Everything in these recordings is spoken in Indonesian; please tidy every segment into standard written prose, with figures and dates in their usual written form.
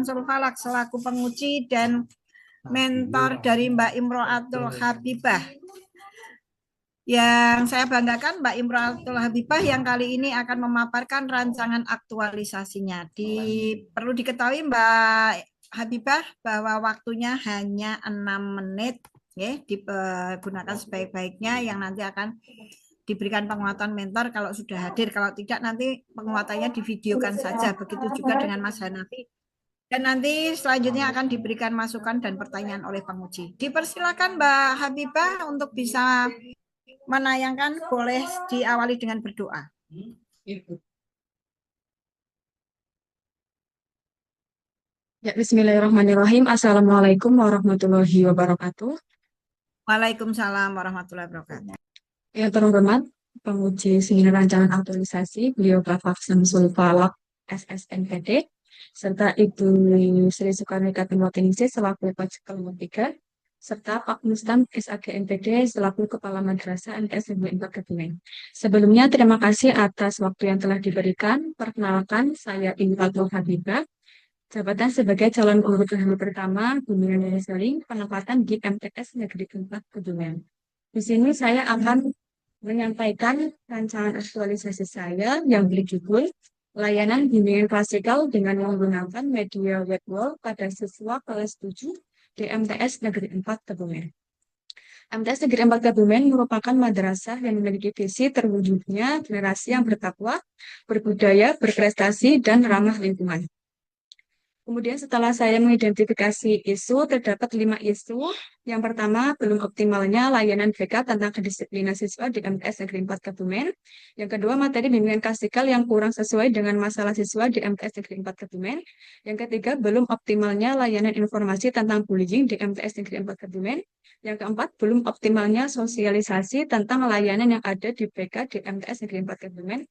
Samsul Falak selaku penguji dan mentor dari Mbak Imro'atul Habibah. Yang saya banggakan Mbak Imro'atul Habibah yang kali ini akan memaparkan rancangan aktualisasinya. Perlu diketahui Mbak Habibah bahwa waktunya hanya 6 menit, ya, digunakan sebaik-baiknya, yang nanti akan diberikan penguatan mentor kalau sudah hadir. Kalau tidak nanti penguatannya divideokan saja. Begitu juga dengan Mas Hanafi. Dan nanti selanjutnya akan diberikan masukan dan pertanyaan oleh penguji. Dipersilakan Mbak Habibah untuk bisa menayangkan, boleh diawali dengan berdoa. Ya, Bismillahirrahmanirrahim. Assalamualaikum warahmatullahi wabarakatuh. Waalaikumsalam warahmatullahi wabarakatuh. Yang terhormat, penguji seminar rancangan aktualisasi, beliau Bapak Samsul Falak, SSNPD, serta Ibu Sri Soekarni Kartini selaku Pajak nomor 3, serta Pak Mustam SAGNPD selaku Kepala Madrasah MTS Negeri 4 Kebumen. Sebelumnya, terima kasih atas waktu yang telah diberikan. Perkenalkan, saya Imro'atul Habibah, jabatan sebagai calon guru tahun pertama bimbingan monitoring penempatan di MTS Negeri 4 Kebumen. Di sini saya akan menyampaikan rancangan aktualisasi saya yang berjudul Layanan Bimbingan Klasikal dengan menggunakan media web wall pada siswa kelas 7 di MTS Negeri 4 Kebumen. MTS Negeri 4 Kebumen merupakan madrasah yang memiliki visi terwujudnya generasi yang bertakwa, berbudaya, berprestasi, dan ramah lingkungan. Kemudian setelah saya mengidentifikasi isu, terdapat 5 isu. Yang pertama, belum optimalnya layanan BK tentang kedisiplinan siswa di MTS Negeri 4 Kebumen. Yang kedua, materi bimbingan klasikal yang kurang sesuai dengan masalah siswa di MTS Negeri 4 Kebumen. Yang ketiga, belum optimalnya layanan informasi tentang bullying di MTS Negeri 4 Kebumen. Yang keempat, belum optimalnya sosialisasi tentang layanan yang ada di BK di MTS Negeri 4 Kebumen.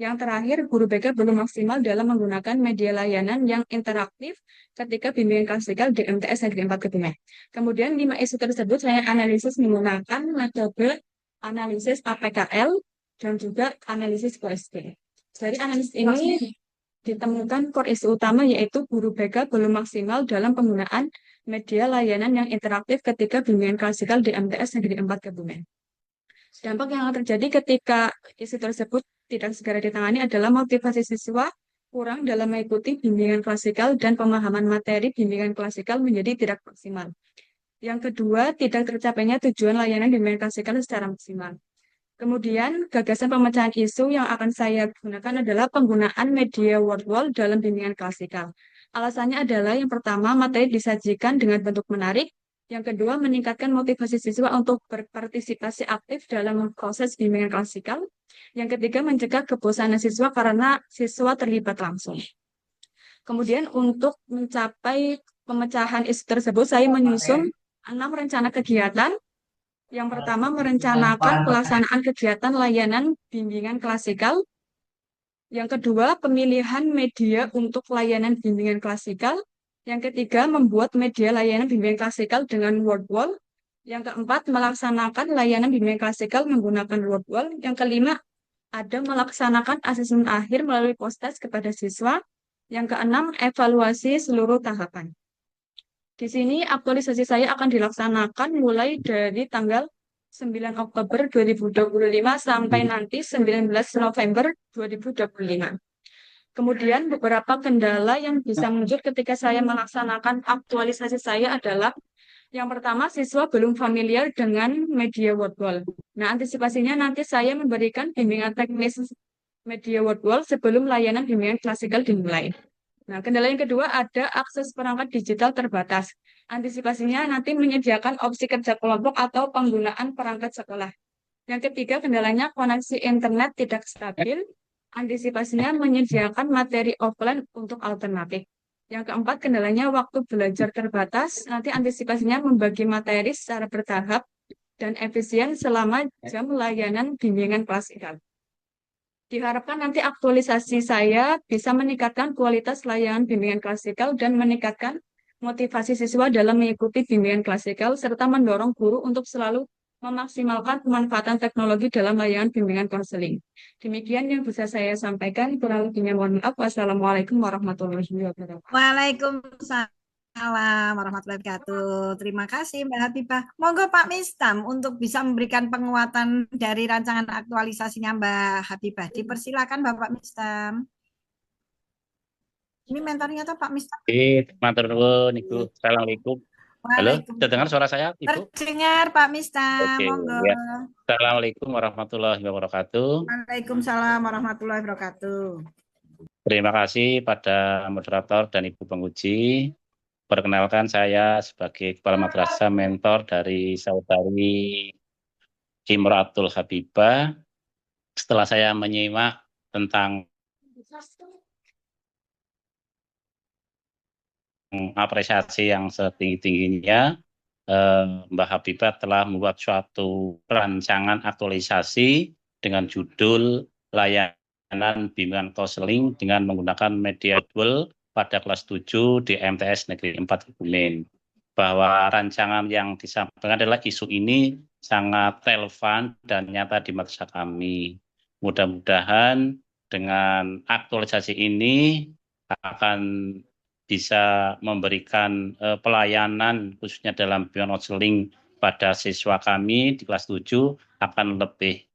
Yang terakhir, guru BK belum maksimal dalam menggunakan media layanan yang interaktif ketika bimbingan klasikal di MTS Negeri 4 Kebumen. Kemudian 5 isu tersebut saya analisis menggunakan metode analisis APKL dan juga analisis QSP. Dari analisis ini ditemukan core isu utama yaitu guru BK belum maksimal dalam penggunaan media layanan yang interaktif ketika bimbingan klasikal di MTS Negeri 4 Kebumen. Dampak yang akan terjadi ketika isu tersebut tidak segera ditangani adalah motivasi siswa kurang dalam mengikuti bimbingan klasikal dan pemahaman materi bimbingan klasikal menjadi tidak maksimal. Yang kedua, tidak tercapainya tujuan layanan bimbingan klasikal secara maksimal. Kemudian, gagasan pemecahan isu yang akan saya gunakan adalah penggunaan media word wall dalam bimbingan klasikal. Alasannya adalah yang pertama, materi disajikan dengan bentuk menarik. Yang kedua, meningkatkan motivasi siswa untuk berpartisipasi aktif dalam proses bimbingan klasikal. Yang ketiga, mencegah kebosanan siswa karena siswa terlibat langsung. Kemudian, untuk mencapai pemecahan isu tersebut, saya menyusun 6 rencana kegiatan. Yang pertama, merencanakan pelaksanaan kegiatan layanan bimbingan klasikal. Yang kedua, pemilihan media untuk layanan bimbingan klasikal. Yang ketiga, membuat media layanan bimbingan klasikal dengan word wall. Yang keempat, melaksanakan layanan bimbingan klasikal menggunakan word wall. Yang kelima, ada melaksanakan asesmen akhir melalui post-test kepada siswa. Yang keenam, evaluasi seluruh tahapan. Di sini aktualisasi saya akan dilaksanakan mulai dari tanggal 9 Oktober 2025 sampai nanti 19 November 2025. Kemudian beberapa kendala yang bisa muncul ketika saya melaksanakan aktualisasi saya adalah yang pertama, siswa belum familiar dengan media word wall. Nah, antisipasinya nanti saya memberikan bimbingan teknis media word wall sebelum layanan bimbingan klasikal dimulai. Nah, kendala yang kedua ada akses perangkat digital terbatas. Antisipasinya nanti menyediakan opsi kerja kelompok atau penggunaan perangkat sekolah. Yang ketiga, kendalanya koneksi internet tidak stabil. Antisipasinya menyediakan materi offline untuk alternatif. Yang keempat, kendalanya waktu belajar terbatas. Nanti antisipasinya membagi materi secara bertahap dan efisien selama jam layanan bimbingan klasikal. Diharapkan nanti aktualisasi saya bisa meningkatkan kualitas layanan bimbingan klasikal dan meningkatkan motivasi siswa dalam mengikuti bimbingan klasikal serta mendorong guru untuk selalu memaksimalkan pemanfaatan teknologi dalam layanan bimbingan konseling. Demikian yang bisa saya sampaikan. Kurang lebihnya mohon maaf. Wassalamualaikum warahmatullahi wabarakatuh. Waalaikumsalam warahmatullahi wabarakatuh. Terima kasih Mbak Habibah. Monggo Pak Mistam untuk bisa memberikan penguatan dari rancangan aktualisasinya Mbak Habibah. Dipersilakan Bapak Mistam. Ini mentornya tuh Pak Mistam. Matur nuwun Ibu. Assalamualaikum. Halo, terdengar Waalaikumsalam. suara saya, Ibu? Terdengar Pak Mistam. Oke, Monggo. ya. Assalamualaikum warahmatullahi wabarakatuh. Waalaikumsalam warahmatullahi wabarakatuh. Terima kasih pada moderator dan Ibu penguji. Perkenalkan saya sebagai Kepala Madrasah mentor dari saudari Imratul Habibah. Setelah saya menyimak tentang apresiasi yang setinggi-tingginya, Mbak Habibah telah membuat suatu rancangan aktualisasi dengan judul Layanan Bimbingan Konseling dengan menggunakan media dual pada kelas 7 di MTS Negeri 4 Kebumen. Bahwa rancangan yang disampaikan adalah isu ini sangat relevan dan nyata di madrasah kami. Mudah-mudahan dengan aktualisasi ini akan bisa memberikan pelayanan khususnya dalam bimbingan konseling pada siswa kami di kelas 7 akan lebih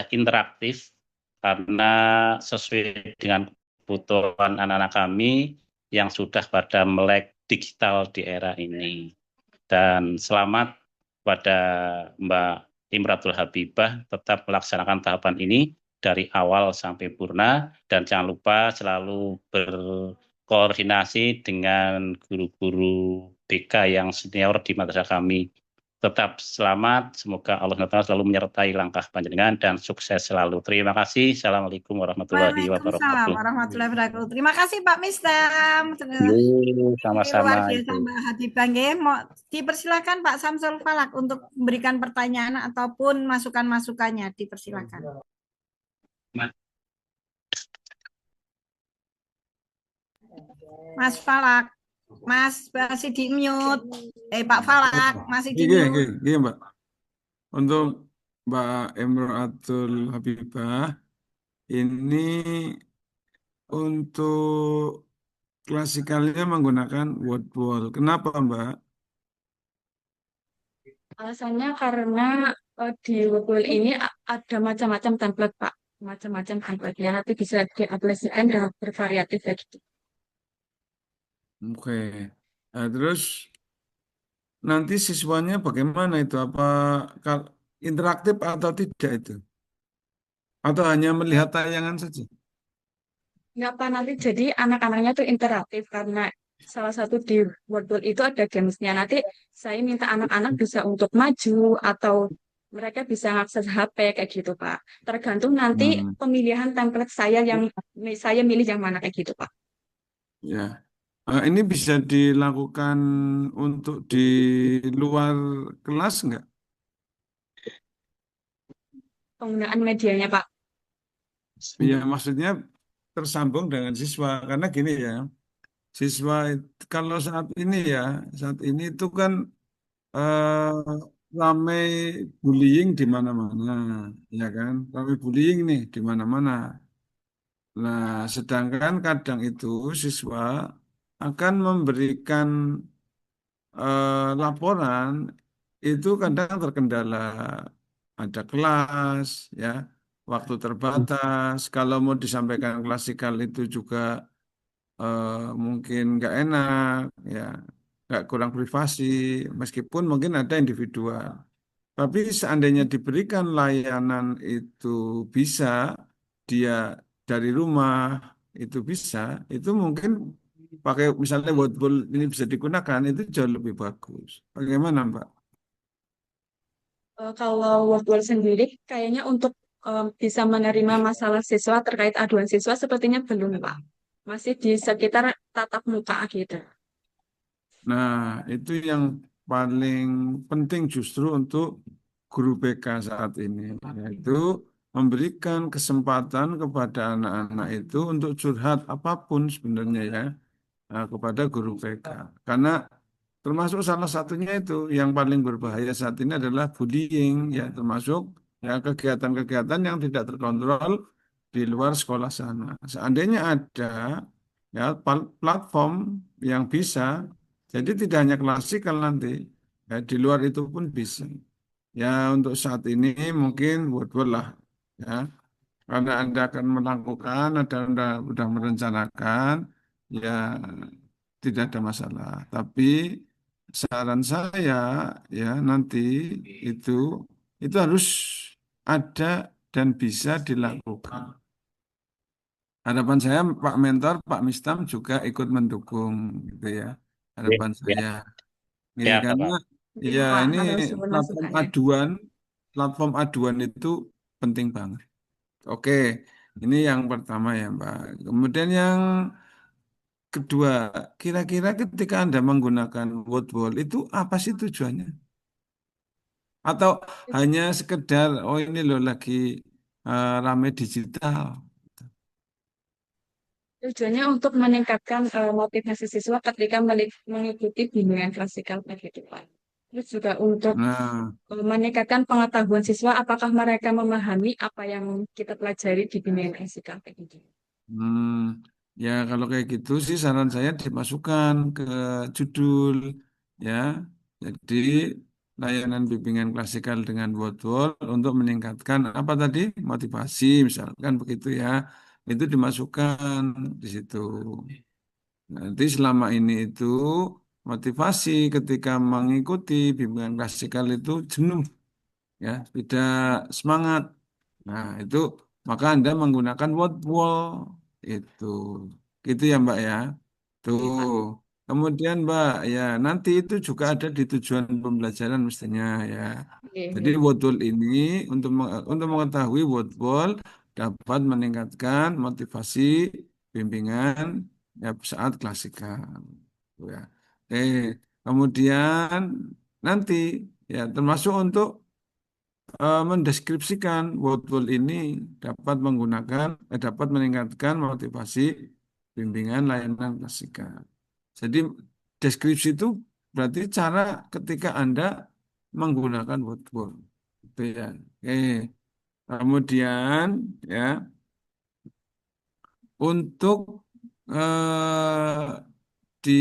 interaktif karena sesuai dengan kebutuhan anak-anak kami yang sudah pada melek digital di era ini. Dan selamat pada Mbak Imratul Habibah tetap melaksanakan tahapan ini dari awal sampai purna dan jangan lupa selalu berkoordinasi dengan guru-guru BK yang senior di madrasah kami. Tetap selamat, semoga Allah SWT selalu menyertai langkah panjenengan dan sukses selalu. Terima kasih. Assalamualaikum warahmatullahi wabarakatuh. Warahmatullahi wabarakatuh. Terima kasih Pak Mistam. Sama-sama. Luar biasa Mbak Habibah. Mau dipersilakan Pak Samsul Falak untuk memberikan pertanyaan ataupun masukan-masukannya. Dipersilakan. Mas Falak, Mas masih di mute. Pak Falak masih di mute. Gini, Mbak. Untuk Mbak Imratul Habibah, ini untuk klasikalnya menggunakan word wall. Kenapa, Mbak? Alasannya karena di Google ini ada macam-macam template, Pak. Macam-macam template-nya. Nanti bisa diaplikasikan dan bervariatif ya gitu. Oke. Nah, terus nanti siswanya bagaimana itu? Apa interaktif atau tidak itu? Atau hanya melihat tayangan saja? Nggak, Pak, nanti jadi anak-anaknya tuh interaktif karena salah satu di Wordle itu ada gamesnya. Nanti saya minta anak-anak bisa untuk maju atau mereka bisa mengakses HP kayak gitu, Pak. Tergantung nanti pemilihan template saya yang saya milih yang mana kayak gitu, Pak. Ya. Ini bisa dilakukan untuk di luar kelas nggak? Penggunaan medianya, Pak. Ya, maksudnya tersambung dengan siswa. Karena gini ya, siswa kalau saat ini itu kan ramai bullying di mana-mana, ya kan? Ramai bullying nih di mana-mana. Nah, sedangkan kadang itu siswa akan memberikan laporan itu kadang terkendala, ada kelas, ya, waktu terbatas. Kalau mau disampaikan klasikal itu juga mungkin nggak enak, ya, nggak kurang privasi, meskipun mungkin ada individual. Tapi seandainya diberikan layanan itu bisa, dia dari rumah itu bisa, itu mungkin pakai misalnya whiteboard ini bisa digunakan, itu jauh lebih bagus. Bagaimana, Mbak? Kalau Wordle sendiri, kayaknya untuk bisa menerima masalah siswa terkait aduan siswa sepertinya belum, Pak. Masih di sekitar tatap muka gitu. Nah, itu yang paling penting justru untuk guru BK saat ini, yaitu memberikan kesempatan kepada anak-anak itu untuk curhat apapun sebenarnya ya, kepada guru BK. Karena Termasuk salah satunya itu yang paling berbahaya saat ini adalah bullying, ya termasuk ya kegiatan-kegiatan yang tidak terkontrol di luar sekolah sana. Seandainya ada ya platform yang bisa, jadi tidak hanya klasikal nanti, ya di luar itu pun bisa. Ya untuk saat ini mungkin Woodward lah, ya karena Anda akan melakukan, Anda sudah merencanakan, ya tidak ada masalah. Tapi saran saya ya nanti itu itu harus ada dan bisa dilakukan. Harapan saya Pak Mentor, Pak Mistam juga ikut mendukung gitu ya. Ya, Harapan ya, saya. Ya, ya, karena Bapak. Mungkin ya Pak ini harus support platform masukannya. aduan, platform aduan itu penting banget. Oke, ini yang pertama ya, Mbak. Kemudian yang kedua, kira-kira ketika Anda menggunakan word wall itu apa sih tujuannya? Atau hanya sekedar, oh ini loh lagi rame digital. Tujuannya untuk meningkatkan motivasi siswa ketika mengikuti bimbingan klasikal kehidupan. Terus juga untuk Nah, meningkatkan pengetahuan siswa apakah mereka memahami apa yang kita pelajari di bimbingan klasikal kehidupan. hmm, ya kalau kayak gitu sih saran saya dimasukkan ke judul, ya. Jadi layanan bimbingan klasikal dengan word wall untuk meningkatkan apa tadi motivasi, misalkan begitu ya. Itu dimasukkan di situ. Nanti selama ini itu motivasi ketika mengikuti bimbingan klasikal itu jenuh, ya, tidak semangat. Nah, itu maka Anda menggunakan word wall itu. Gitu ya, Mbak ya. Tuh. Oke, Pak. Kemudian, Mbak, ya nanti itu juga ada di tujuan pembelajaran mestinya ya. Oke, Jadi oke. word wall ini untuk mengetahui word wall dapat meningkatkan motivasi bimbingan ya saat klasikal. Tuh ya. Kemudian nanti ya termasuk untuk mendeskripsikan word ini dapat meningkatkan motivasi bimbingan layanan klasikal. Jadi deskripsi itu berarti cara ketika Anda menggunakan word. Itu ya. Oke. Kemudian ya untuk di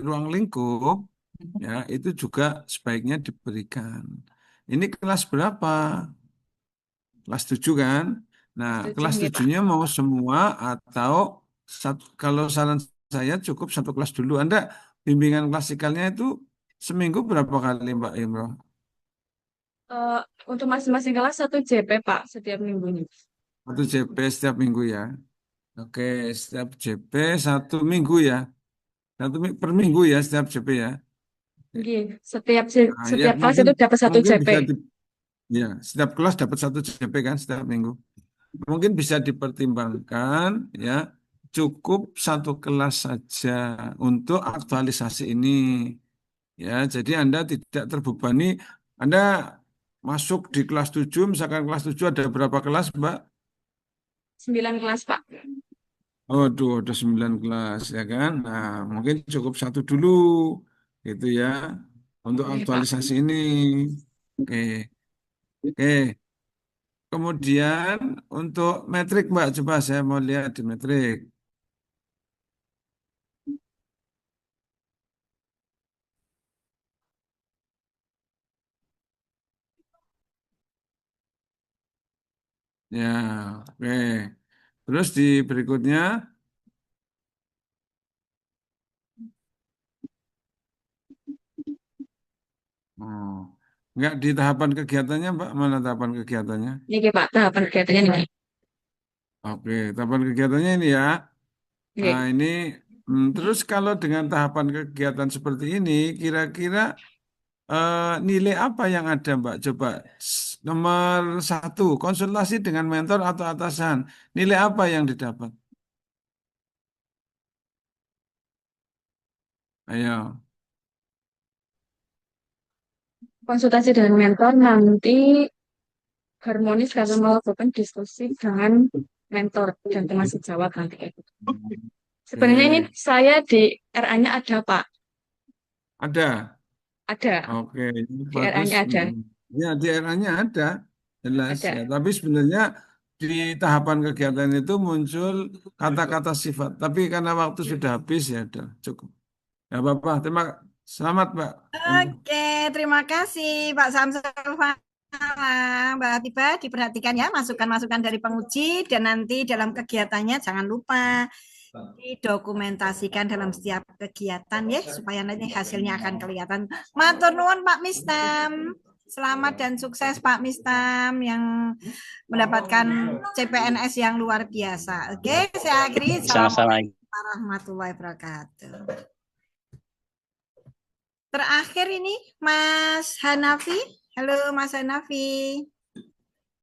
ruang lingkup ya itu juga sebaiknya diberikan. Ini kelas berapa? Kelas 7 kan? Nah, Setuju kelas nggih, Pak. tujuhnya mau semua atau kalau saran saya cukup satu kelas dulu. Anda bimbingan klasikalnya itu seminggu berapa kali Mbak Imroh? Eh, untuk masing-masing kelas satu JP, Pak, setiap minggunya. Satu JP setiap minggu ya. Oke, setiap JP satu minggu ya. Per minggu ya setiap JP ya. Nggih, Nah, ya setiap kelas mungkin itu dapat satu mungkin JP. bisa ya setiap kelas dapat satu JP kan setiap minggu. Mungkin bisa dipertimbangkan ya cukup satu kelas saja untuk aktualisasi ini ya jadi Anda tidak terbebani Anda masuk di kelas 7 misalkan kelas 7 ada berapa kelas Mbak? 9 kelas, Pak. Oh tuh ada 9 kelas ya kan nah mungkin cukup satu dulu gitu ya untuk Oke, Pak. aktualisasi ini oke oke kemudian untuk metrik Mbak coba saya mau lihat di metrik. Ya, oke. Terus di berikutnya, oh, enggak di tahapan kegiatannya, Mbak, mana tahapan kegiatannya? Niki, Pak, tahapan kegiatannya nih. Oke, tahapan kegiatannya ini ya. Nah, Nggih. ini, terus kalau dengan tahapan kegiatan seperti ini, kira-kira nilai apa yang ada, Mbak? Coba nomor satu, konsultasi dengan mentor atau atasan. Nilai apa yang didapat? Ayo. Konsultasi dengan mentor nanti harmonis karena melakukan diskusi dengan mentor dan pengasih jawab nanti kayak gitu. Sebenarnya ini Oke. saya di RA-nya ada, Pak. Ada. Ada. Oke, ini Di bagus. RA-nya ada. Ya, di RA-nya ada, jelas Ada. ya. Tapi sebenarnya di tahapan kegiatan itu muncul kata-kata sifat. Tapi karena waktu sudah habis ya, udah cukup. Ya, Bapak, selamat, Mbak. Oke, terima kasih Pak Samsul Fala. Mbak Habibah, diperhatikan ya masukan-masukan dari penguji dan nanti dalam kegiatannya jangan lupa didokumentasikan dalam setiap kegiatan ya supaya nanti hasilnya akan kelihatan. Matur nuwun Pak Mistam. Selamat dan sukses Pak Mistam yang mendapatkan CPNS yang luar biasa. Oke, saya akhiri. Sama-sama. Assalamualaikum warahmatullahi wabarakatuh. Terakhir ini Mas Hanafi. Halo Mas Hanafi.